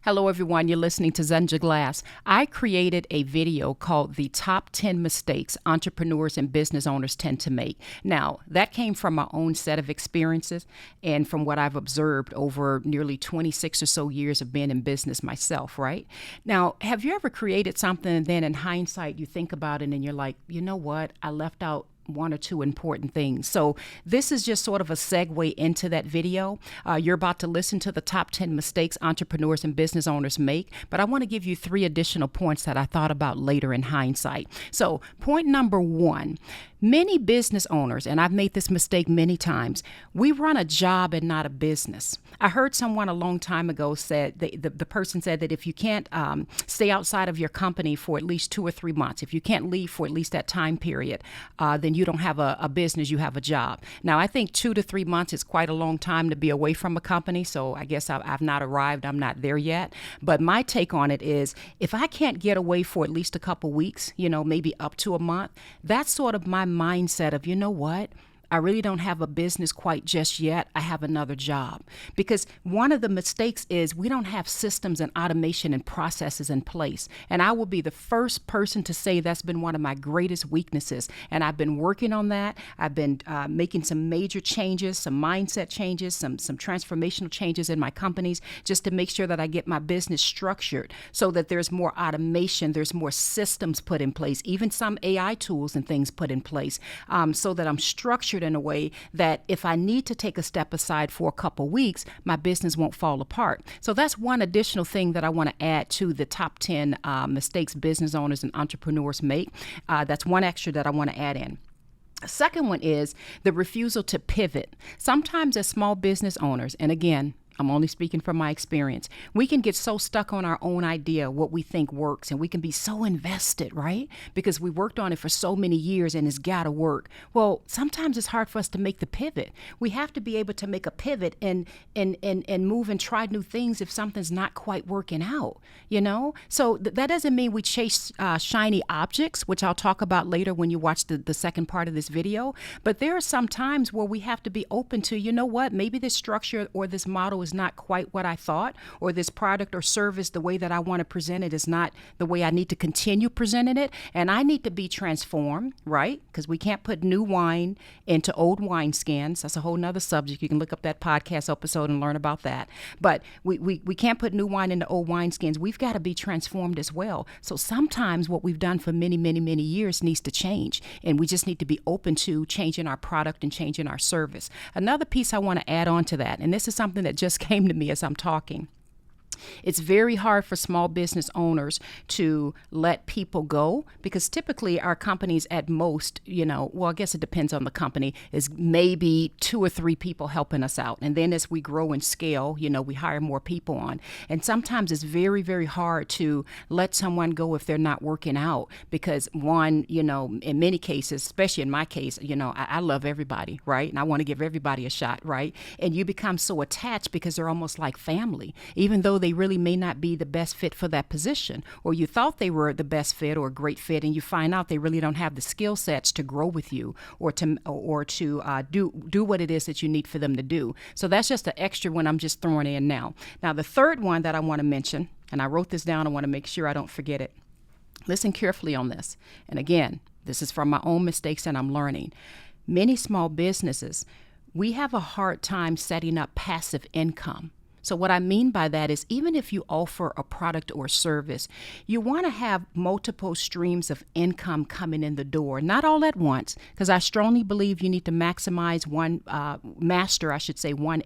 Hello, everyone. You're listening to Zenja Glass. I created a video called The Top 10 Mistakes Entrepreneurs and Business Owners Tend to Make. Now, that came from my own set of experiences and from what I've observed over nearly 26 or so years of being in business myself, right? Now, have you ever created something and then in hindsight you think about it and you're like, you know what? I left out one or two important things. So this is just sort of a segue into that video. You're about to listen to the top 10 mistakes entrepreneurs and business owners make, but I want to give you 3 additional points that I thought about later in hindsight. So point number 1, many business owners, and I've made this mistake many times, we run a job and not a business. I heard someone a long time ago said, the person said that if you can't stay outside of your company for at least 2 or 3 months, if you can't leave for at least that time period, then you don't have a business, you have a job. Now, I think 2 to 3 months is quite a long time to be away from a company, so I guess I've not arrived, I'm not there yet. But my take on it is, if I can't get away for at least a couple weeks, maybe up to a month, that's sort of my mindset of, you know what? I really don't have a business quite just yet. I have another job. Because one of the mistakes is we don't have systems and automation and processes in place. And I will be the first person to say that's been one of my greatest weaknesses. And I've been working on that. I've been making some major changes, some mindset changes, some transformational changes in my companies, just to make sure that I get my business structured so that there's more automation, there's more systems put in place, even some AI tools and things put in place, so that I'm structured in a way that if I need to take a step aside for a couple weeks, my business won't fall apart. So that's one additional thing that I want to add to the top 10 mistakes business owners and entrepreneurs make. That's one extra that I want to add in. Second one is the refusal to pivot. Sometimes as small business owners, and again, I'm only speaking from my experience, we can get so stuck on our own idea, what we think works, and we can be so invested, right? Because we worked on it for so many years and it's got to work. Well, sometimes it's hard for us to make the pivot. We have to be able to make a pivot and move and try new things if something's not quite working out, So that doesn't mean we chase shiny objects, which I'll talk about later when you watch the second part of this video. But there are some times where we have to be open to, you know what, maybe this structure or this model is not quite what I thought, or this product or service, the way that I want to present it is not the way I need to continue presenting it. And I need to be transformed, right? Because we can't put new wine into old wineskins. That's a whole nother subject. You can look up that podcast episode and learn about that. But we can't put new wine into old wineskins. We've got to be transformed as well. So sometimes what we've done for many, many, many years needs to change. And we just need to be open to changing our product and changing our service. Another piece I want to add on to that, and this is something that just came to me as I'm talking. It's very hard for small business owners to let people go because typically our companies at most, I guess it depends on the company, is maybe 2 or 3 people helping us out. And then as we grow and scale, we hire more people on. And sometimes it's very, very hard to let someone go if they're not working out because one, in many cases, especially in my case, I love everybody, right? And I want to give everybody a shot, right? And you become so attached because they're almost like family, even though they really may not be the best fit for that position, or you thought they were the best fit or a great fit, and you find out they really don't have the skill sets to grow with you or to do what it is that you need for them to do. So that's just an extra one I'm just throwing in now. Now, the third one that I want to mention, and I wrote this down, I want to make sure I don't forget it. Listen carefully on this. And again, this is from my own mistakes and I'm learning. Many small businesses, we have a hard time setting up passive income. So what I mean by that is even if you offer a product or service, you want to have multiple streams of income coming in the door, not all at once, because I strongly believe you need to maximize one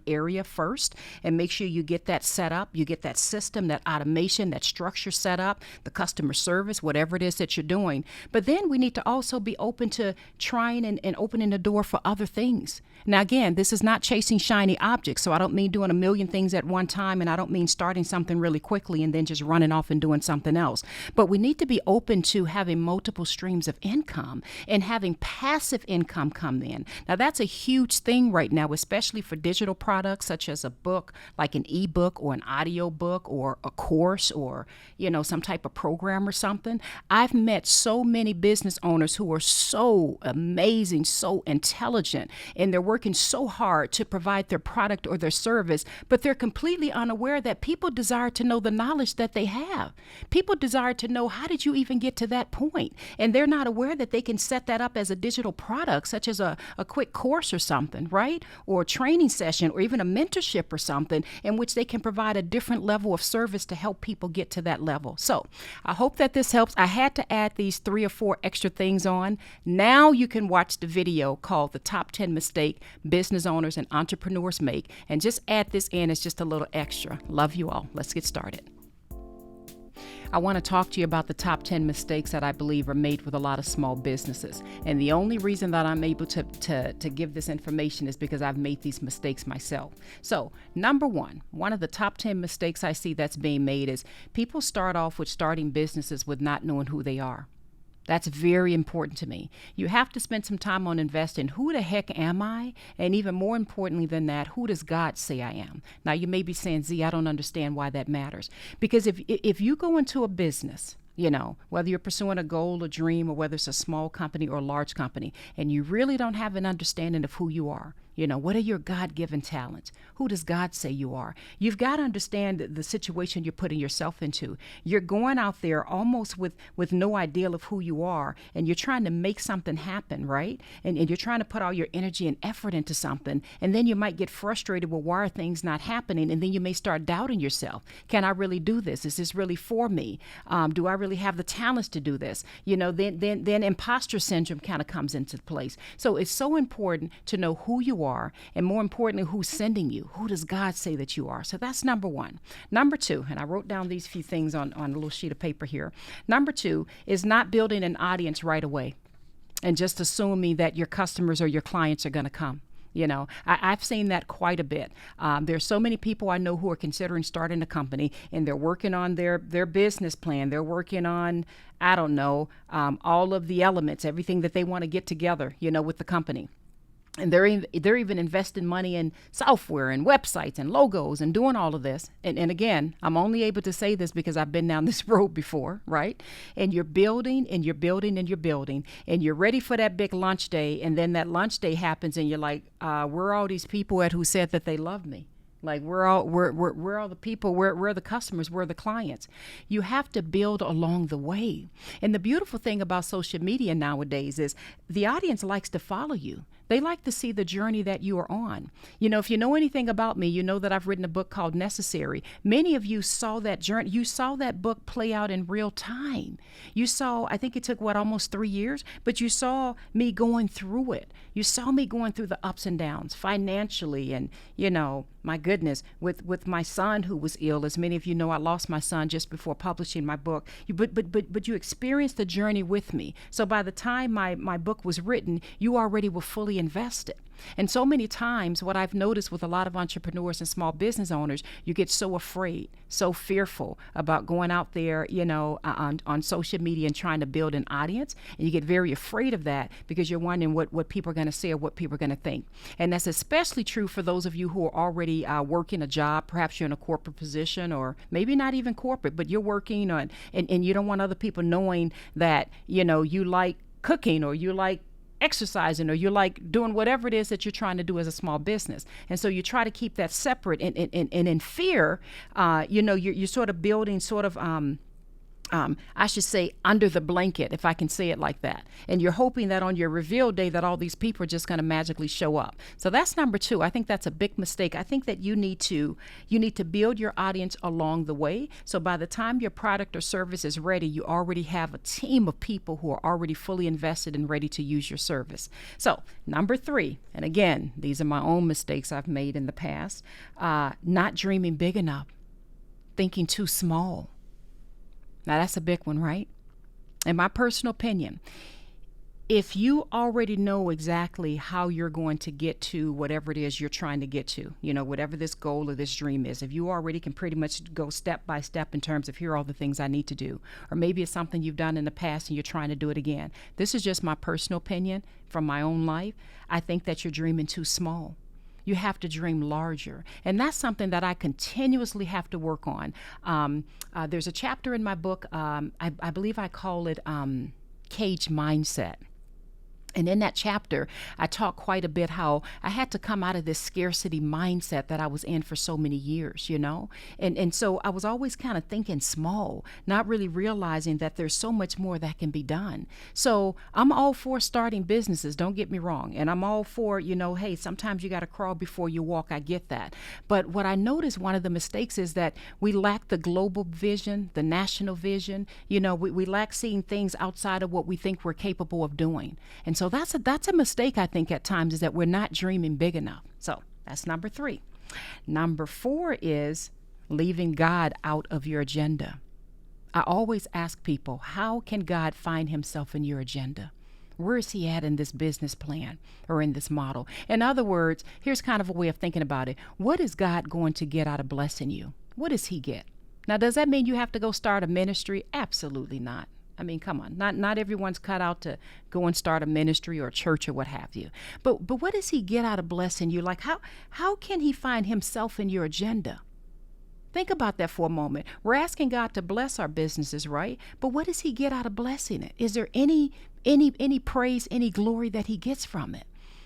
area first and make sure you get that set up, you get that system, that automation, that structure set up, the customer service, whatever it is that you're doing. But then we need to also be open to trying and opening the door for other things. Now, again, this is not chasing shiny objects, so I don't mean doing a million things at one time, and I don't mean starting something really quickly and then just running off and doing something else. But we need to be open to having multiple streams of income and having passive income come in. Now, that's a huge thing right now, especially for digital products such as a book, like an ebook or an audiobook or a course or, some type of program or something. I've met so many business owners who are so amazing, so intelligent, and they're working so hard to provide their product or their service, but they're completely completely unaware that people desire to know the knowledge that they have. People desire to know, how did you even get to that point? And they're not aware that they can set that up as a digital product, such as a quick course or something, right? Or a training session, or even a mentorship or something, in which they can provide a different level of service to help people get to that level. So I hope that this helps. I had to add these 3 or 4 extra things on. Now you can watch the video called The Top 10 Mistakes Business Owners and Entrepreneurs Make, and just add this in as just a little extra. Love you all. Let's get started. I want to talk to you about the top 10 mistakes that I believe are made with a lot of small businesses. And the only reason that I'm able to give this information is because I've made these mistakes myself. So, number one of the top 10 mistakes I see that's being made is people start off with starting businesses with not knowing who they are. That's very important to me. You have to spend some time on investing. Who the heck am I? And even more importantly than that, who does God say I am? Now, you may be saying, Z, I don't understand why that matters. Because if you go into a business, whether you're pursuing a goal, a dream, or whether it's a small company or a large company, and you really don't have an understanding of who you are, what are your God-given talents? Who does God say you are? You've got to understand the situation you're putting yourself into. You're going out there almost with no idea of who you are, and you're trying to make something happen, right? And you're trying to put all your energy and effort into something, and then you might get frustrated, well, why are things not happening? And then you may start doubting yourself. Can I really do this? Is this really for me? Do I really have the talents to do this? Then imposter syndrome kind of comes into place. So it's so important to know who you are, and more importantly, who's sending you. Who does God say that you are? So that's number one. Number two, and I wrote down these few things on a little sheet of paper here. Number two is not building an audience right away and just assuming that your customers or your clients are going to come. I've seen that quite a bit. There's so many people I know who are considering starting a company, and they're working on their business plan. They're working on, all of the elements, everything that they want to get together, with the company. And they're even investing money in software and websites and logos and doing all of this. And again, I'm only able to say this because I've been down this road before, right? And you're building and you're building and you're building, and you're ready for that big launch day. And then that launch day happens, and you're like, where are all these people at who said that they love me? Like, where are all the people? Where are the customers? Where are the clients? You have to build along the way. And the beautiful thing about social media nowadays is the audience likes to follow you. They like to see the journey that you are on. If you know anything about me, you know that I've written a book called Necessary. Many of you saw that journey. You saw that book play out in real time. You saw, I think it took, almost 3 years, but you saw me going through it. You saw me going through the ups and downs financially, and, my goodness, with my son who was ill. As many of you know, I lost my son just before publishing my book. But you experienced the journey with me. So by the time my book was written, you already were fully invested. And so many times what I've noticed with a lot of entrepreneurs and small business owners, you get so afraid, so fearful about going out there, on social media and trying to build an audience. And you get very afraid of that because you're wondering what people are going to say or what people are going to think. And that's especially true for those of you who are already working a job. Perhaps you're in a corporate position, or maybe not even corporate, but you're working on, and you don't want other people knowing that, you like cooking, or you like exercising, or you like doing whatever it is that you're trying to do as a small business. And so you try to keep that separate, and in fear, you're sort of building I should say under the blanket, if I can say it like that. And you're hoping that on your reveal day that all these people are just going to magically show up. So that's number two. I think that's a big mistake. I think that you need to build your audience along the way. So by the time your product or service is ready, you already have a team of people who are already fully invested and ready to use your service. So number three, and again, these are my own mistakes I've made in the past, not dreaming big enough, thinking too small. Now, that's a big one, right? In my personal opinion, if you already know exactly how you're going to get to whatever it is you're trying to get to, whatever this goal or this dream is, if you already can pretty much go step by step in terms of here are all the things I need to do, or maybe it's something you've done in the past and you're trying to do it again. This is just my personal opinion from my own life. I think that you're dreaming too small. You have to dream larger. And that's something that I continuously have to work on. There's a chapter in my book, I believe I call it Cage Mindset. And in that chapter, I talk quite a bit how I had to come out of this scarcity mindset that I was in for so many years, And so I was always kind of thinking small, not really realizing that there's so much more that can be done. So I'm all for starting businesses, don't get me wrong. And I'm all for, hey, sometimes you got to crawl before you walk. I get that. But what I noticed, one of the mistakes is that we lack the global vision, the national vision. We lack seeing things outside of what we think we're capable of doing. And so that's a mistake, I think, at times, is that we're not dreaming big enough. So that's number 3. Number 4 is leaving God out of your agenda. I always ask people, how can God find himself in your agenda? Where is he at in this business plan or in this model? In other words, here's kind of a way of thinking about it. What is God going to get out of blessing you? What does he get? Now, does that mean you have to go start a ministry? Absolutely not. I mean, come on, not everyone's cut out to go and start a ministry or a church or what have you. But what does he get out of blessing you? Like, how can he find himself in your agenda? Think about that for a moment. We're asking God to bless our businesses, right? But what does he get out of blessing it? Is there any praise, any glory that he gets from it?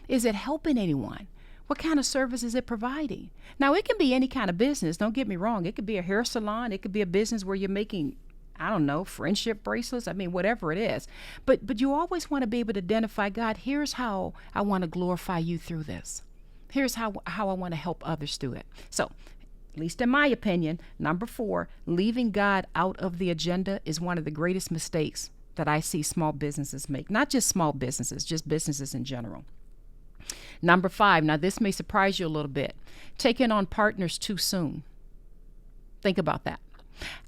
Is it helping anyone? What kind of service is it providing? Now, it can be any kind of business. Don't get me wrong. It could be a hair salon. It could be a business where you're making, I don't know, friendship bracelets. I mean, whatever it is. But you always want to be able to identify, God, here's how I want to glorify you through this. Here's how I want to help others through it. So, at least in my opinion, number 4, leaving God out of the agenda is one of the greatest mistakes that I see small businesses make. Not just small businesses, just businesses in general. Number 5, now this may surprise you a little bit, taking on partners too soon. Think about that.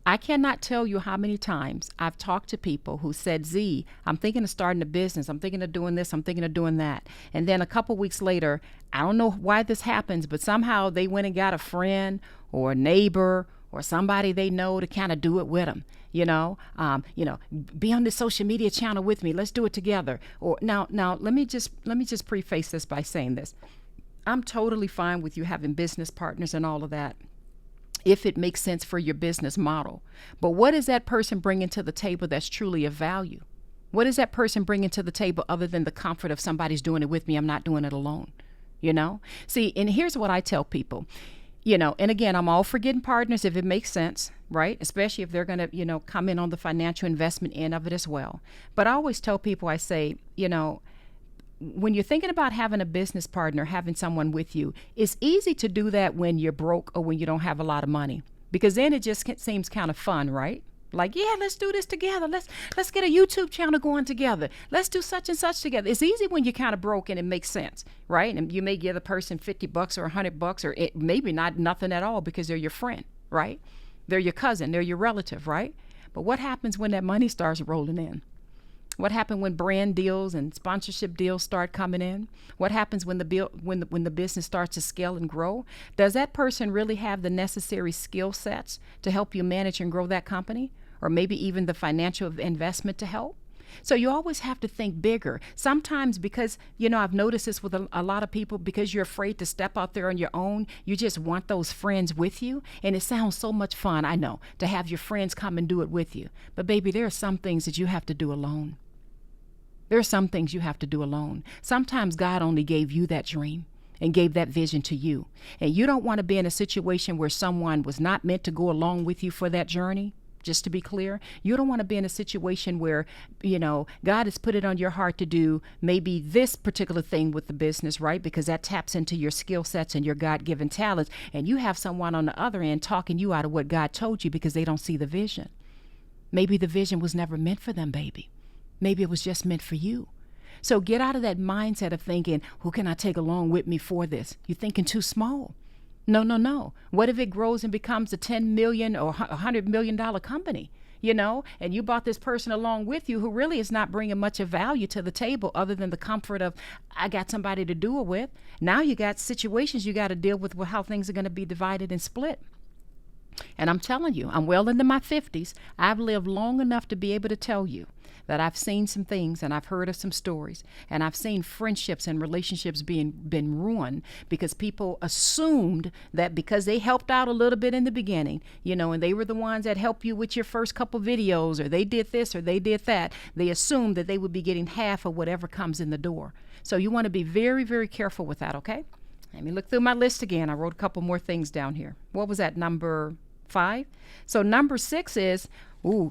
I cannot tell you how many times I've talked to people who said, Z, I'm thinking of starting a business. I'm thinking of doing this. I'm thinking of doing that. And then a couple weeks later, I don't know why this happens, but somehow they went and got a friend or a neighbor or somebody they know to kind of do it with them. Be on this social media channel with me. Let's do it together. Or now let me just preface this by saying this. I'm totally fine with you having business partners and all of that, if it makes sense for your business model. But what is that person bringing to the table that's truly of value? What is that person bringing to the table other than the comfort of somebody's doing it with me? I'm not doing it alone. See, and here's what I tell people. And again, I'm all for getting partners if it makes sense, right? Especially if they're going to, come in on the financial investment end of it as well. But I always tell people, I say, when you're thinking about having a business partner, having someone with you, it's easy to do that when you're broke or when you don't have a lot of money, because then it just seems kind of fun, right? Like, yeah, let's do this together. Let's get a YouTube channel going together. Let's do such and such together. It's easy when you're kind of broke and it makes sense, right? And you may give the person $50 or $100 or maybe nothing at all because they're your friend, right? They're your cousin. They're your relative, right? But what happens when that money starts rolling in? What happens when brand deals and sponsorship deals start coming in? What happens when the business starts to scale and grow? Does that person really have the necessary skill sets to help you manage and grow that company? Or maybe even the financial investment to help? So you always have to think bigger. Sometimes because, I've noticed this with a lot of people, because you're afraid to step out there on your own, you just want those friends with you. And it sounds so much fun, I know, to have your friends come and do it with you. But baby, there are some things that you have to do alone. There are some things you have to do alone. Sometimes God only gave you that dream and gave that vision to you. And you don't want to be in a situation where someone was not meant to go along with you for that journey. Just to be clear, you don't want to be in a situation where, God has put it on your heart to do maybe this particular thing with the business, right? Because that taps into your skill sets and your God-given talents. And you have someone on the other end talking you out of what God told you because they don't see the vision. Maybe the vision was never meant for them, baby. Maybe it was just meant for you. So get out of that mindset of thinking, who can I take along with me for this? You're thinking too small. No. What if it grows and becomes a $10 million or $100 million company, and you brought this person along with you who really is not bringing much of value to the table other than the comfort of, I got somebody to do it with. Now you got situations you got to deal with how things are going to be divided and split. And I'm telling you, I'm well into my 50s. I've lived long enough to be able to tell you that I've seen some things and I've heard of some stories, and I've seen friendships and relationships been ruined because people assumed that because they helped out a little bit in the beginning, and they were the ones that helped you with your first couple videos, or they did this or they did that, they assumed that they would be getting half of whatever comes in the door. So you want to be very, very careful with that, okay? Let me look through my list again. I wrote a couple more things down here. What was that, number 5? So number 6 is,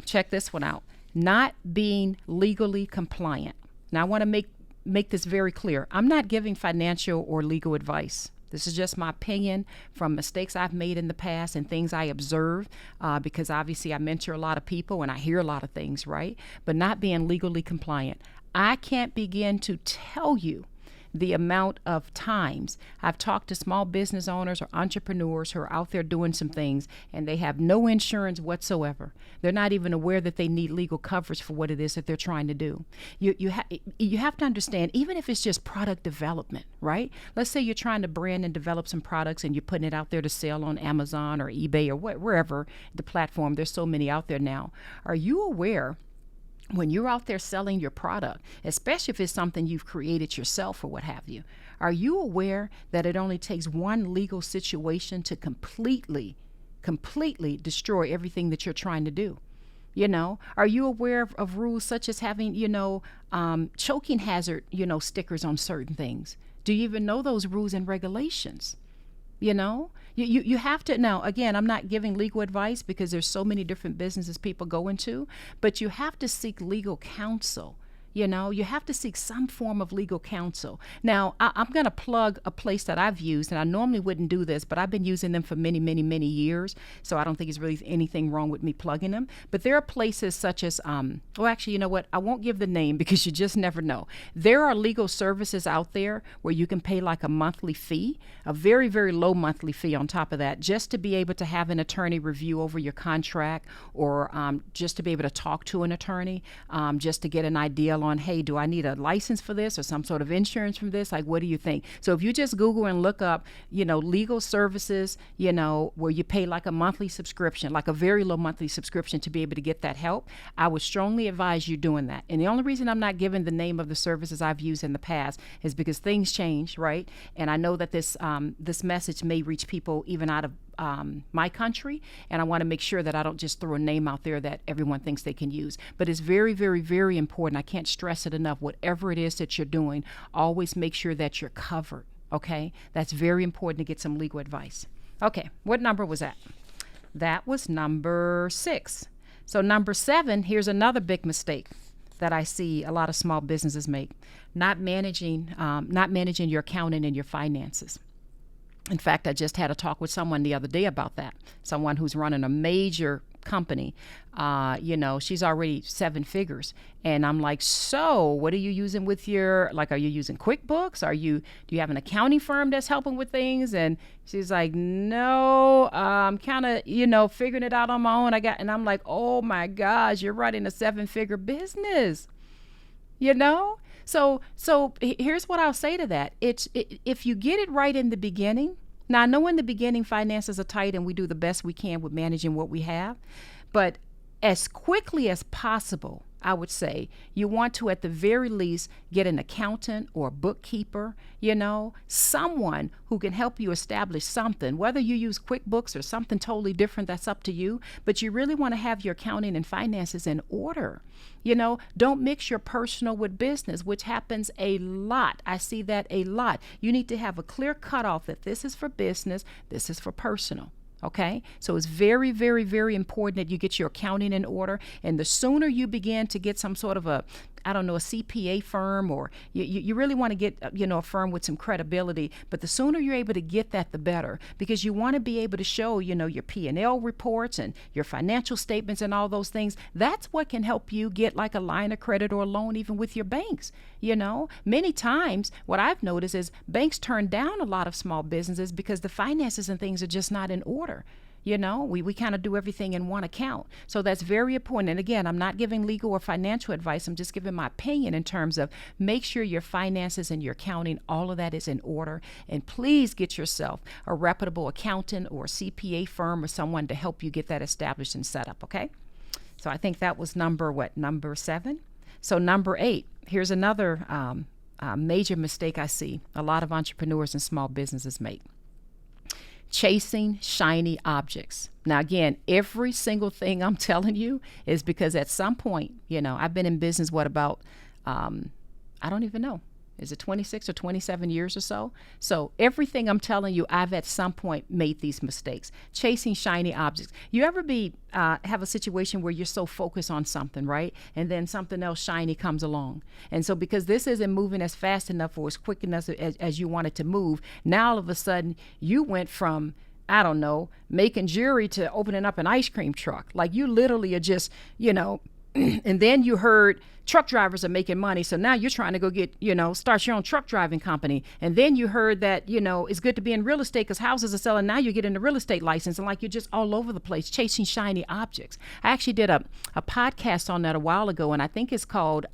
check this one out. Not being legally compliant. Now I want to make this very clear. I'm not giving financial or legal advice. This is just my opinion from mistakes I've made in the past and things I observe, because obviously I mentor a lot of people and I hear a lot of things, right? But not being legally compliant. I can't begin to tell you the amount of times I've talked to small business owners or entrepreneurs who are out there doing some things and they have no insurance whatsoever. They're not even aware that they need legal coverage for what it is that they're trying to do. You have to understand, even if it's just product development, right? Let's say you're trying to brand and develop some products and you're putting it out there to sell on Amazon or eBay or wherever the platform. There's so many out there now. Are you aware when you're out there selling your product, especially if it's something you've created yourself or what have you, are you aware that it only takes one legal situation to completely destroy everything that you're trying to do? Are you aware of rules such as having, choking hazard, stickers on certain things? Do you even know those rules and regulations? You have to. Now, again, I'm not giving legal advice because there's so many different businesses people go into, but you have to seek legal counsel. You have to seek some form of legal counsel. Now, I'm going to plug a place that I've used, and I normally wouldn't do this, but I've been using them for many, many, many years, so I don't think it's really anything wrong with me plugging them. But there are places such as, actually, you know what? I won't give the name because you just never know. There are legal services out there where you can pay like a monthly fee, a very, very low monthly fee on top of that, just to be able to have an attorney review over your contract, or just to be able to talk to an attorney, just to get an idea on, hey, do I need a license for this or some sort of insurance from this? Like, what do you think? So if you just Google and look up, legal services, where you pay like a monthly subscription, like a very low monthly subscription to be able to get that help, I would strongly advise you doing that. And the only reason I'm not giving the name of the services I've used in the past is because things change, right? And I know that this message may reach people even out of my country, and I want to make sure that I don't just throw a name out there that everyone thinks they can use. But it's very, very, very important. I can't stress it enough. Whatever it is that you're doing, always make sure that you're covered, okay? That's very important to get some legal advice. Okay, what number was that? That was number 6. So number 7, here's another big mistake that I see a lot of small businesses make: not managing your accounting and your finances. In fact, I just had a talk with someone the other day about that. Someone who's running a major company. She's already 7 figures. And I'm like, so what are you using with are you using QuickBooks? Do you have an accounting firm that's helping with things? And she's like, no, I'm kind of, figuring it out on my own. And I'm like, oh my gosh, you're running a 7-figure business, So here's what I'll say to that. If you get it right in the beginning. Now, I know in the beginning finances are tight and we do the best we can with managing what we have. But as quickly as possible, I would say you want to, at the very least, get an accountant or a bookkeeper, someone who can help you establish something. Whether you use QuickBooks or something totally different, that's up to you. But you really want to have your accounting and finances in order. Don't mix your personal with business, which happens a lot. I see that a lot. You need to have a clear cutoff that this is for business, this is for personal. Okay, so it's very, very, very important that you get your accounting in order. And the sooner you begin to get some sort of a CPA firm, or you really want to get, a firm with some credibility. But the sooner you're able to get that, the better, because you want to be able to show, your P&L reports and your financial statements and all those things. That's what can help you get like a line of credit or a loan, even with your banks. Many times what I've noticed is banks turn down a lot of small businesses because the finances and things are just not in order. We kind of do everything in one account. So that's very important. And again, I'm not giving legal or financial advice. I'm just giving my opinion in terms of make sure your finances and your accounting, all of that is in order. And please get yourself a reputable accountant or CPA firm or someone to help you get that established and set up, okay? So I think that was number 7? So number 8, here's another major mistake I see a lot of entrepreneurs and small businesses make. Chasing shiny objects. Now, again, every single thing I'm telling you is because at some point, I've been in business, I don't even know. Is it 26 or 27 years or so? So everything I'm telling you, I've at some point made these mistakes. Chasing shiny objects. You ever have a situation where you're so focused on something, right? And then something else shiny comes along. And so because this isn't moving as fast enough or as quick enough as you want it to move, now all of a sudden you went from, I don't know, making jewelry to opening up an ice cream truck. Like you literally are just, and then you heard truck drivers are making money. So now you're trying to go get, start your own truck driving company. And then you heard that, it's good to be in real estate because houses are selling. Now you're getting a real estate license and like you're just all over the place chasing shiny objects. I actually did a podcast on that a while ago, and I think it's called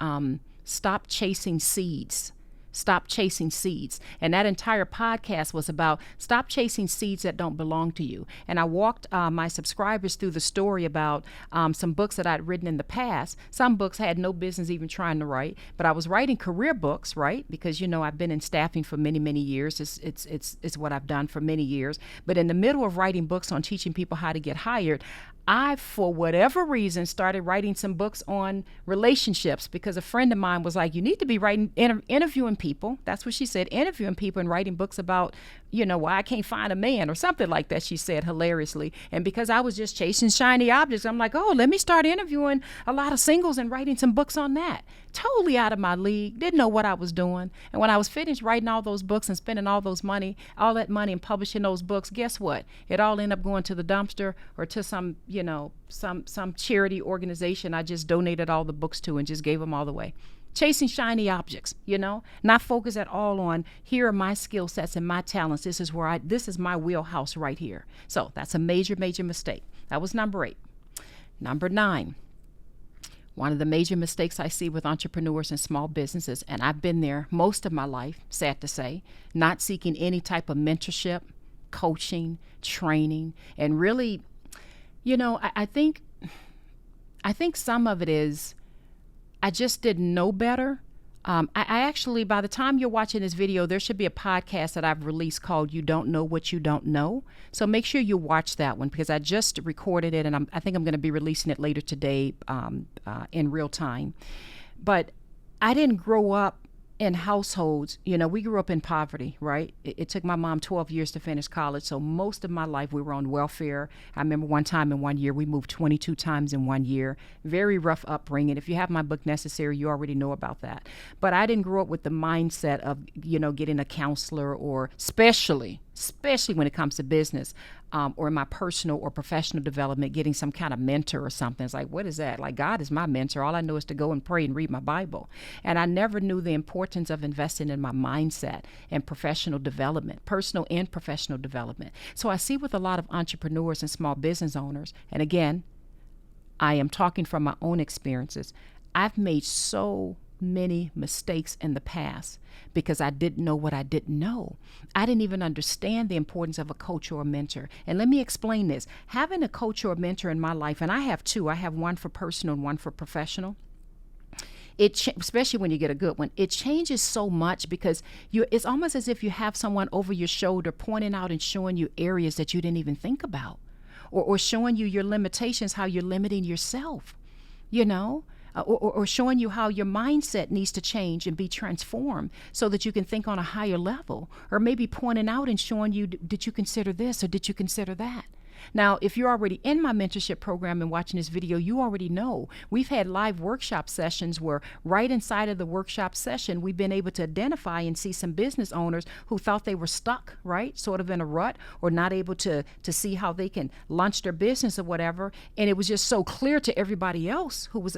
Stop Chasing Seeds. Stop Chasing Seeds. And that entire podcast was about stop chasing seeds that don't belong to you. And I walked my subscribers through the story about some books that I'd written in the past. Some books I had no business even trying to write, but I was writing career books, right? Because, I've been in staffing for many, many years. It's what I've done for many years. But in the middle of writing books on teaching people how to get hired, I, for whatever reason, started writing some books on relationships because a friend of mine was like, you need to be interviewing people. That's what she said, interviewing people and writing books about, why I can't find a man or something like that, she said hilariously. And because I was just chasing shiny objects, I'm like, oh, let me start interviewing a lot of singles and writing some books on that. Totally out of my league, didn't know what I was doing. And when I was finished writing all those books and spending all that money and publishing those books, guess what? It all ended up going to the dumpster or to some charity organization I just donated all the books to and just gave them all away. Chasing shiny objects, not focus at all on here are my skill sets and my talents. This is my wheelhouse right here. So that's a major, major mistake. That was number 8. Number 9. One of the major mistakes I see with entrepreneurs and small businesses, and I've been there most of my life, sad to say, not seeking any type of mentorship, coaching, training, and really, I think some of it is I just didn't know better. I actually, by the time you're watching this video, there should be a podcast that I've released called You Don't Know What You Don't Know. So make sure you watch that one because I just recorded it and I think I'm going to be releasing it later today in real time. But I didn't grow up in households, we grew up in poverty, right? It took my mom 12 years to finish college. So most of my life we were on welfare. I remember one time in 1 year, we moved 22 times in 1 year. Very rough upbringing. If you have my book Necessary, you already know about that. But I didn't grow up with the mindset of, getting a counselor or especially when it comes to business or in my personal or professional development, getting some kind of mentor or something. It's like, what is that? Like, God is my mentor. All I know is to go and pray and read my Bible. And I never knew the importance of investing in my mindset and professional development, personal and professional development. So I see with a lot of entrepreneurs and small business owners, and again, I am talking from my own experiences, I've made so many mistakes in the past because I didn't know what I didn't know. I didn't even understand the importance of a coach or a mentor. And let me explain this. Having a coach or a mentor in my life, and I have two. I have one for personal and one for professional. Especially when you get a good one, it changes so much because it's almost as if you have someone over your shoulder pointing out and showing you areas that you didn't even think about or showing you your limitations, how you're limiting yourself, or showing you how your mindset needs to change and be transformed so that you can think on a higher level, or maybe pointing out and showing you, did you consider this or did you consider that? Now, if you're already in my mentorship program and watching this video, you already know we've had live workshop sessions where right inside of the workshop session, we've been able to identify and see some business owners who thought they were stuck, right? Sort of in a rut or not able to see how they can launch their business or whatever. And it was just so clear to everybody else who was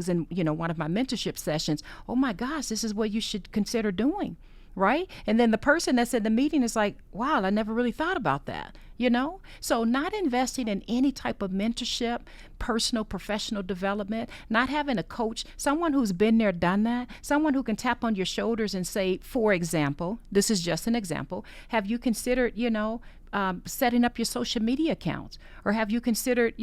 in, one of my mentorship sessions, oh my gosh, this is what you should consider doing. right? And then the person that's in the meeting is like, wow, I never really thought about that, you know? So not investing in any type of mentorship, personal, professional development, not having a coach, someone who's been there, done that, someone who can tap on your shoulders and say, for example, this is just an example, have you considered, setting up your social media accounts? Or have you considered,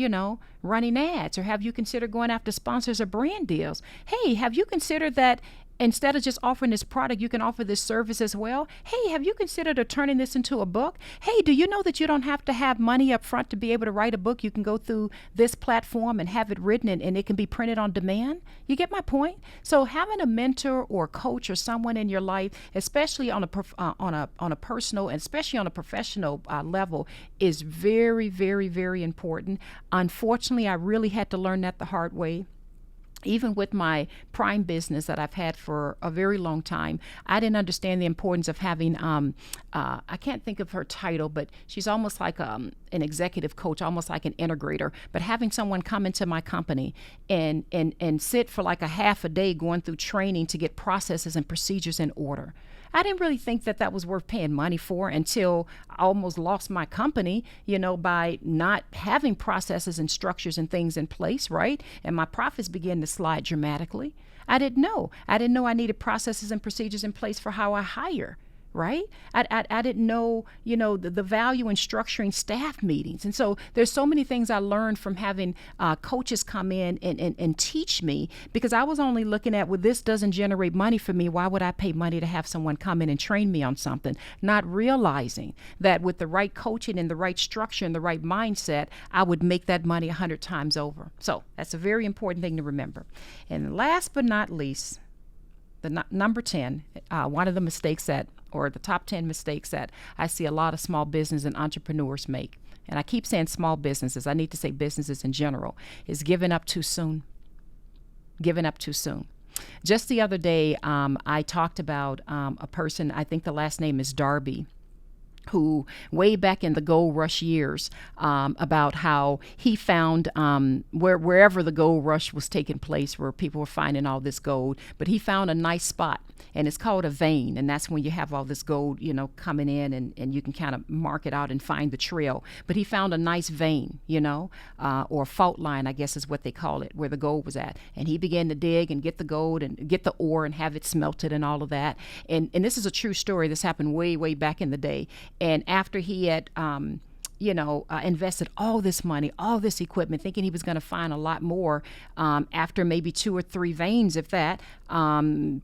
running ads? Or have you considered going after sponsors or brand deals? Hey, have you considered that instead of just offering this product, you can offer this service as well? Hey, have you considered turning this into a book? Hey, do you know that you don't have to have money up front to be able to write a book? You can go through this platform and have it written, and it can be printed on demand. You get my point? So having a mentor or coach or someone in your life, especially on a personal and especially on a professional level, is very, very, very important. Unfortunately, I really had to learn that the hard way. Even with my prime business that I've had for a very long time, I didn't understand the importance of having, I can't think of her title, but she's almost like an executive coach, almost like an integrator, but having someone come into my company and sit for like a half a day going through training to get processes and procedures in order. I didn't really think that was worth paying money for until I almost lost my company, by not having processes and structures and things in place, right? And my profits began to slide dramatically. I didn't know. I needed processes and procedures in place for how I hire. Right? I didn't know, the value in structuring staff meetings. And so there's so many things I learned from having coaches come in and teach me, because I was only looking at, well, this doesn't generate money for me. Why would I pay money to have someone come in and train me on something? Not realizing that with the right coaching and the right structure and the right mindset, I would make that money 100 times over. So that's a very important thing to remember. And last but not least, the number 10, one of the mistakes or the top 10 mistakes that I see a lot of small business and entrepreneurs make, and I keep saying small businesses, I need to say businesses in general, is giving up too soon. Giving up too soon. Just the other day, I talked about a person, I think the last name is Darby, who way back in the gold rush years, about how he found wherever the gold rush was taking place, where people were finding all this gold, but he found a nice spot, and it's called a vein, and that's when you have all this gold, coming in, and you can kind of mark it out and find the trail. But he found a nice vein, or fault line, I guess is what they call it, where the gold was at, and he began to dig and get the gold and get the ore and have it smelted and all of that. And this is a true story. This happened way, way back in the day. And after he had, invested all this money, all this equipment, thinking he was going to find a lot more, after maybe 2 or 3 veins, if that,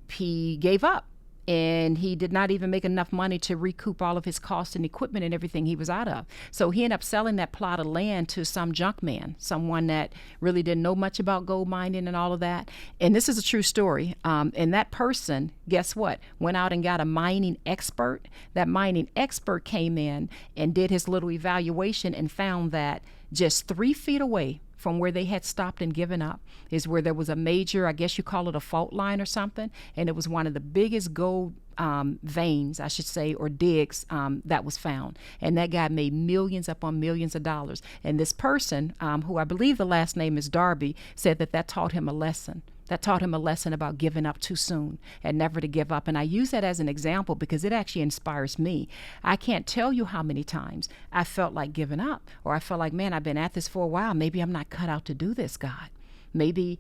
he gave up. And he did not even make enough money to recoup all of his costs and equipment and everything he was out of. So he ended up selling that plot of land to some junk man, someone that really didn't know much about gold mining and all of that. And this is a true story. And that person, guess what, went out and got a mining expert. That mining expert came in and did his little evaluation and found that just 3 feet away from where they had stopped and given up is where there was a major, I guess you call it a fault line or something, and it was one of the biggest gold veins, I should say, or digs that was found. And that guy made millions upon millions of dollars. And this person, who I believe the last name is Darby, said that taught him a lesson. That taught him a lesson about giving up too soon and never to give up. And I use that as an example because it actually inspires me. I can't tell you how many times I felt like giving up, or I felt like, man, I've been at this for a while. Maybe I'm not cut out to do this, God. Maybe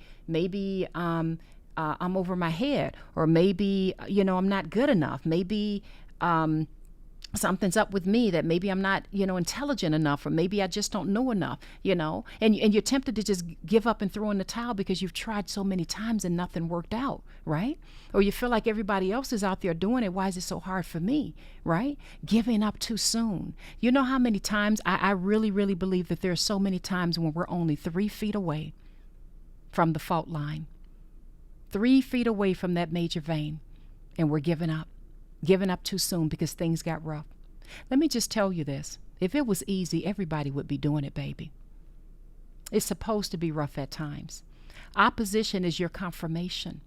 I'm over my head, or maybe, I'm not good enough. Maybe, something's up with me, that maybe I'm not, intelligent enough, or maybe I just don't know enough, and you're tempted to just give up and throw in the towel because you've tried so many times and nothing worked out, right? Or you feel like everybody else is out there doing it. Why is it so hard for me, right? Giving up too soon. You know how many times I really, really believe that there are so many times when we're only 3 feet away from the fault line, 3 feet away from that major vein, and we're giving up too soon because things got rough. Let me just tell you this. If it was easy, everybody would be doing it, baby. It's supposed to be rough at times. Opposition is your confirmation.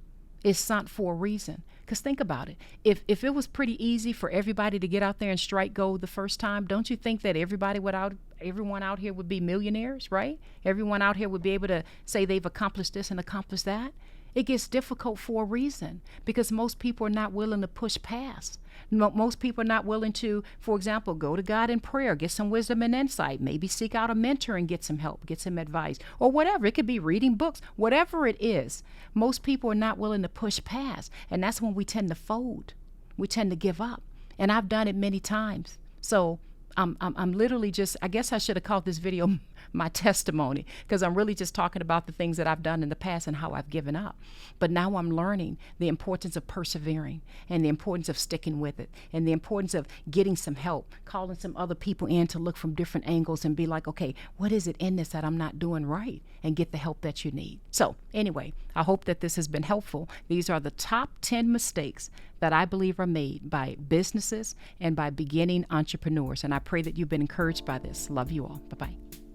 It's sent for a reason. Because think about it. If it was pretty easy for everybody to get out there and strike gold the first time, don't you think that everyone out here would be millionaires, right? Everyone out here would be able to say they've accomplished this and accomplished that. It gets difficult for a reason because most people are not willing to push past. Most people are not willing to, for example, go to God in prayer, get some wisdom and insight, maybe seek out a mentor and get some help, get some advice, or whatever. It could be reading books, whatever it is. Most people are not willing to push past, and that's when we tend to fold. We tend to give up, and I've done it many times. So I'm literally just, I guess I should have called this video my testimony, because I'm really just talking about the things that I've done in the past and how I've given up. But now I'm learning the importance of persevering and the importance of sticking with it and the importance of getting some help, calling some other people in to look from different angles and be like, okay, what is it in this that I'm not doing right, and get the help that you need. So anyway, I hope that this has been helpful. These are the top 10 mistakes that I believe are made by businesses and by beginning entrepreneurs. And I pray that you've been encouraged by this. Love you all. Bye-bye.